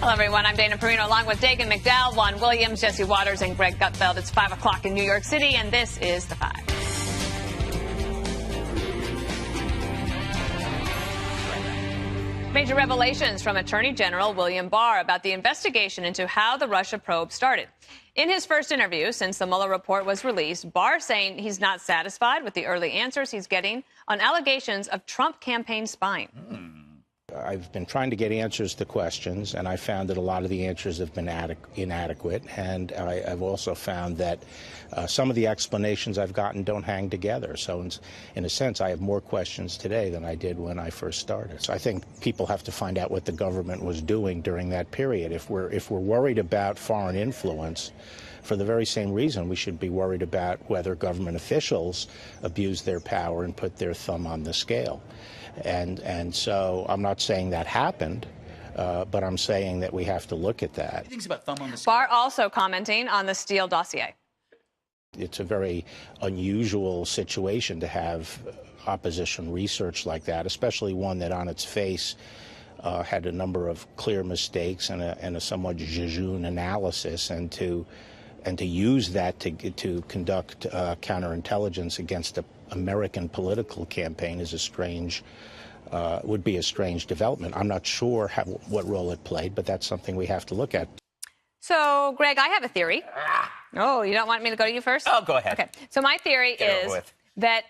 Hello, everyone. I'm Dana Perino along with Dagan McDowell, Juan Williams, Jesse Waters, and Greg Gutfeld. It's 5 o'clock in New York City, and this is The Five. Major revelations from Attorney General William Barr about the investigation into how the Russia probe started. In his first interview since the Mueller report was released, Barr saying he's not satisfied with the early answers he's getting on allegations of Trump campaign spying. I've been trying to get answers to questions, and I found that a lot of the answers have been inadequate. And I've also found that some of the explanations I've gotten don't hang together. So in a sense, I have more questions today than I did when I first started. So I think people have to find out what the government was doing during that period. If we're worried about foreign influence, for the very same reason, we should be worried about whether government officials abuse their power and put their thumb on the scale. And so I'm not saying that happened, but I'm saying that we have to look at that. Things about thumb on the scale. Barr also commenting on the Steele dossier. It's a very unusual situation to have opposition research like that, especially one that on its face had a number of clear mistakes and a somewhat jejune analysis, and to use that to conduct counterintelligence against an American political campaign is would be a strange development. I'm not sure what role it played, but that's something we have to look at. So, Greg, I have a theory. Oh, you don't want me to go to you first? Oh, go ahead. Okay. So my theory is that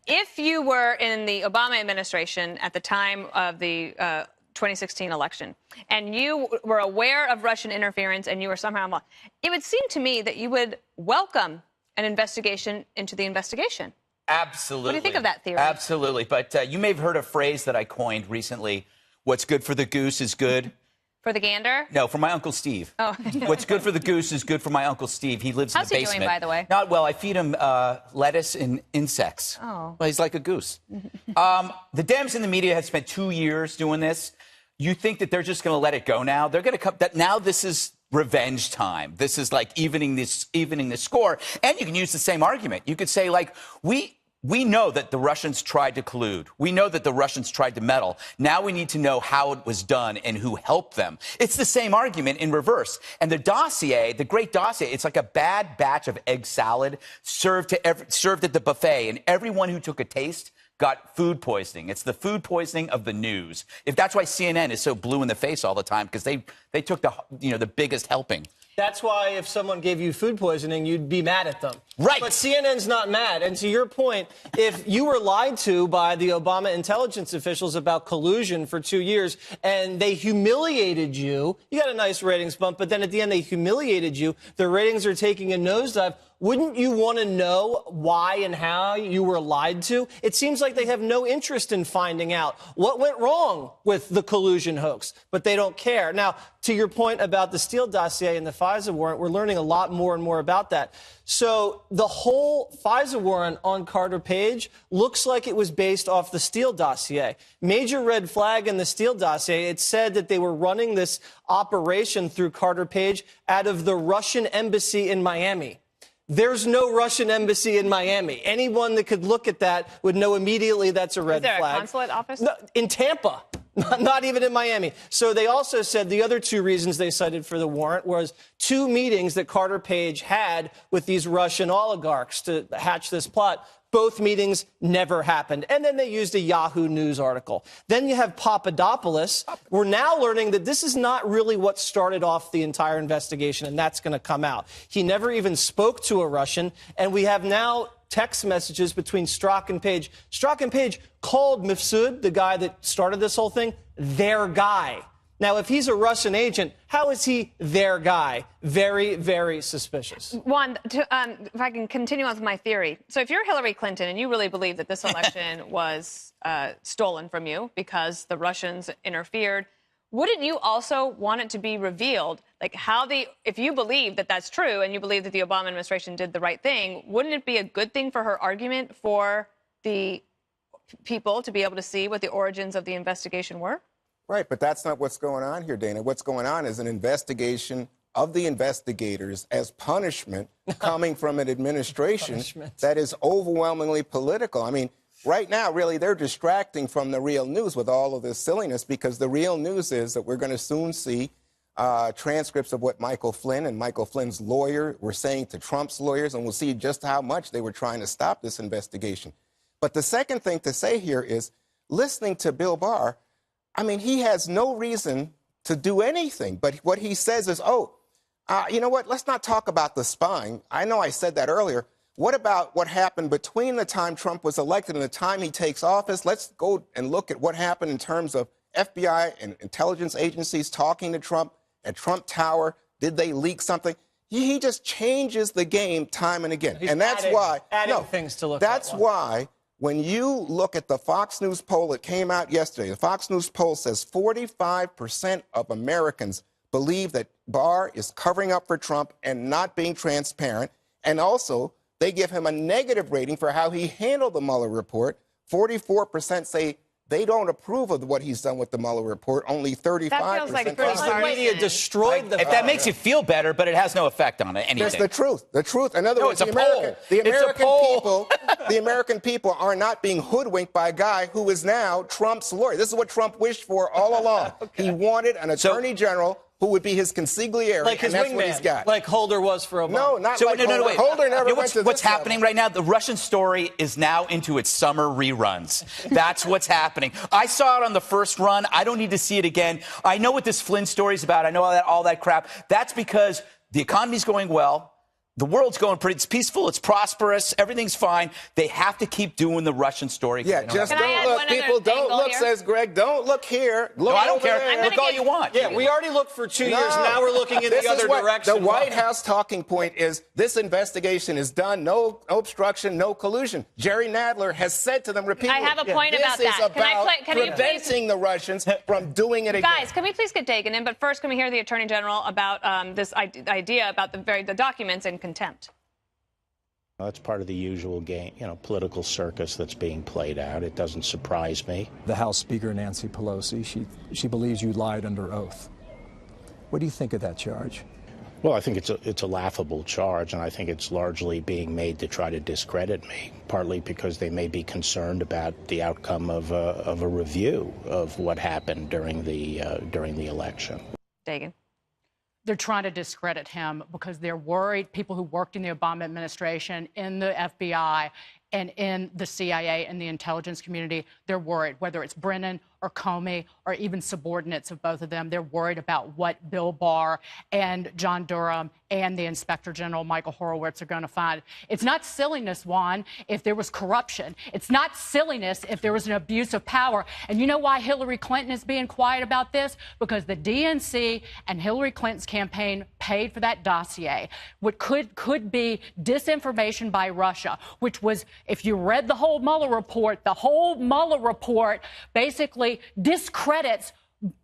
if you were in the Obama administration at the time of the 2016 election, and you were aware of Russian interference and you were somehow involved, it would seem to me that you would welcome an investigation into the investigation. Absolutely. What do you think of that theory? Absolutely. But you may have heard a phrase that I coined recently. What's good for the goose is good. For the gander? No, for my Uncle Steve. Oh. What's good for the goose is good for my Uncle Steve. He lives in the basement. How's he doing, by the way? Not well. I feed him lettuce and insects. Oh. Well, he's like a goose. The Dems and the media have spent 2 years doing this. You think that they're just going to let it go now? They're going to come. That now this is revenge time. This is like evening the score. And you can use the same argument. You could say, like, we know that the Russians tried to collude. We know that the Russians tried to meddle. Now we need to know how it was done and who helped them. It's the same argument in reverse. And the dossier, the great dossier, it's like a bad batch of egg salad served at the buffet, and everyone who took a taste got food poisoning. It's the food poisoning of the news. If that's why CNN is so blue in the face all the time, because they took the biggest helping. That's why if someone gave you food poisoning, you'd be mad at them. Right. But CNN's not mad. And to your point, if you were lied to by the Obama intelligence officials about collusion for 2 years and they humiliated you, you got a nice ratings bump, but then at the end they humiliated you, the ratings are taking a nosedive. Wouldn't you want to know why and how you were lied to? It seems like they have no interest in finding out what went wrong with the collusion hoax, but they don't care. Now, to your point about the Steele dossier and the FISA warrant, we're learning a lot more and more about that. So the whole FISA warrant on Carter Page looks like it was based off the Steele dossier. Major red flag in the Steele dossier, it said that they were running this operation through Carter Page out of the Russian embassy in Miami. There's no Russian embassy in Miami. Anyone that could look at that would know immediately that's a red flag. Is there a consulate office? No, in Tampa, not even in Miami. So they also said the other two reasons they cited for the warrant was 2 meetings that Carter Page had with these Russian oligarchs to hatch this plot. Both meetings never happened. And then they used a Yahoo News article. Then you have Papadopoulos. We're now learning that this is not really what started off the entire investigation, and that's going to come out. He never even spoke to a Russian, and we have now text messages between Strzok and Page. Strzok and Page called Mifsud, the guy that started this whole thing, their guy. Now, if he's a Russian agent, how is he their guy? Very, very suspicious. Juan, if I can continue on with my theory. So if you're Hillary Clinton and you really believe that this election was stolen from you because the Russians interfered, wouldn't you also want it to be revealed, like if you believe that that's true and you believe that the Obama administration did the right thing, wouldn't it be a good thing for her argument for the people to be able to see what the origins of the investigation were? Right, but that's not what's going on here, Dana. What's going on is an investigation of the investigators as punishment coming from an administration that is overwhelmingly political. I mean, right now, really, they're distracting from the real news with all of this silliness, because the real news is that we're going to soon see transcripts of what Michael Flynn and Michael Flynn's lawyer were saying to Trump's lawyers, and we'll see just how much they were trying to stop this investigation. But the second thing to say here is, listening to Bill Barr, I mean, he has no reason to do anything. But what he says is, you know what? Let's not talk about the spying. I know I said that earlier. What about what happened between the time Trump was elected and the time he takes office? Let's go and look at what happened in terms of FBI and intelligence agencies talking to Trump at Trump Tower. Did they leak something? He just changes the game time and again. He's and that's adding things to look at. That's why when you look at the Fox News poll that came out yesterday, the Fox News poll says 45% of Americans believe that Barr is covering up for Trump and not being transparent. And also, they give him a negative rating for how he handled the Mueller report. 44% say they don't approve of what he's done with the Mueller report. Only 35%. That feels like Because the media destroyed the If that makes you feel better, but it has no effect on anything. That's the truth. The truth. In other words, it's a poll. The It's a American poll. people, the American people are not being hoodwinked by a guy who is now Trump's lawyer. This is what Trump wished for all along. He wanted an attorney general who would be his consigliere, like his and that's wingman, what he's got. like Holder was for Obama. No, not So like no, Holder. wait. Holder never You know went to what's this happening level. right now? The Russian story is now into its summer reruns. That's what's happening. I saw it on the first run. I don't need to see it again. I know what this Flynn story is about. I know all that crap. That's because the economy's going well. The world's going pretty, it's peaceful, it's prosperous, everything's fine. They have to keep doing the Russian story. Yeah, just Can I add don't look. one other People, don't angle look, here? says Greg. Don't look here. Look No, I don't over care. there. Look all you want. Yeah, we already looked for 2 No. years. Now we're looking in This the is other what direction. The White House talking point is this investigation is done. No obstruction, no collusion. Jerry Nadler has said to them repeatedly. I have a point about this that. is Can I about can you please- preventing the Russians from doing it again. Guys, can we please get Dagan in? But first, can we hear the Attorney General about this idea about the documents in contempt? That's part of the usual game, political circus that's being played out. It doesn't surprise me. The House Speaker, Nancy Pelosi, she believes you lied under oath. What do you think of that charge? Well, I think it's a laughable charge, and I think it's largely being made to try to discredit me, partly because they may be concerned about the outcome of a review of what happened during the election. Dagan. They're trying to discredit him because they're worried. People who worked in the Obama administration, in the FBI, and in the CIA and the intelligence community, they're worried, whether it's Brennan or Comey or even subordinates of both of them. They're worried about what Bill Barr and John Durham and the Inspector General Michael Horowitz are going to find. It's not silliness, Juan, if there was corruption. It's not silliness if there was an abuse of power. And you know why Hillary Clinton is being quiet about this? Because the DNC and Hillary Clinton's campaign paid for that dossier, what could be disinformation by Russia, which was, if you read the whole Mueller report basically discredits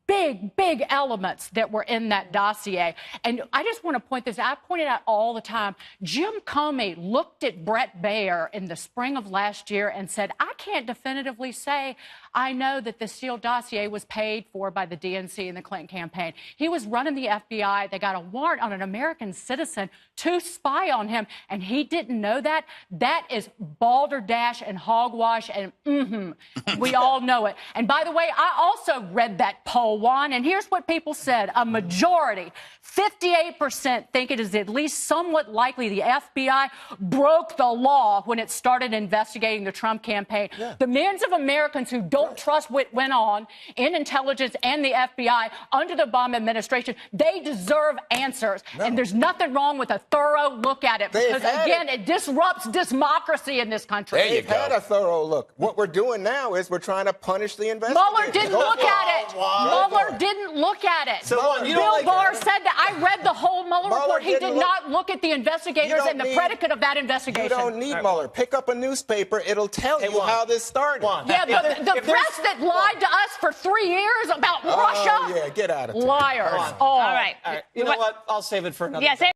big elements that were in that dossier. And I just want to point this out. I point it out all the time. Jim Comey looked at Brett Baer in the spring of last year and said, I can't definitively say I know that the Steele dossier was paid for by the DNC and the Clinton campaign. He was running the FBI. They got a warrant on an American citizen to spy on him, and he didn't know that. That is balderdash and hogwash, and we all know it. And by the way, I also read that poll, Juan, and here's what people said. A majority, 58%, think it is at least somewhat likely the FBI broke the law when it started investigating the Trump campaign. Yeah. The millions of Americans who don't trust what went on in intelligence and the FBI under the Obama administration, they deserve answers. No. And there's nothing wrong with a thorough look at it because, again, it disrupts democracy in this country. They've had a thorough look. What we're doing now is we're trying to punish the investigators. Mueller didn't look at it. Mueller didn't look at it. So Bill Barr said that. I read the whole Mueller report. He did not look at the investigators and the predicate of that investigation. You don't need Mueller. Pick up a newspaper. It'll tell you how this started. Yeah, the press that lied to us for 3 years about Russia. Yeah, get out of town. Liars. All right. You know what? I'll save it for another day.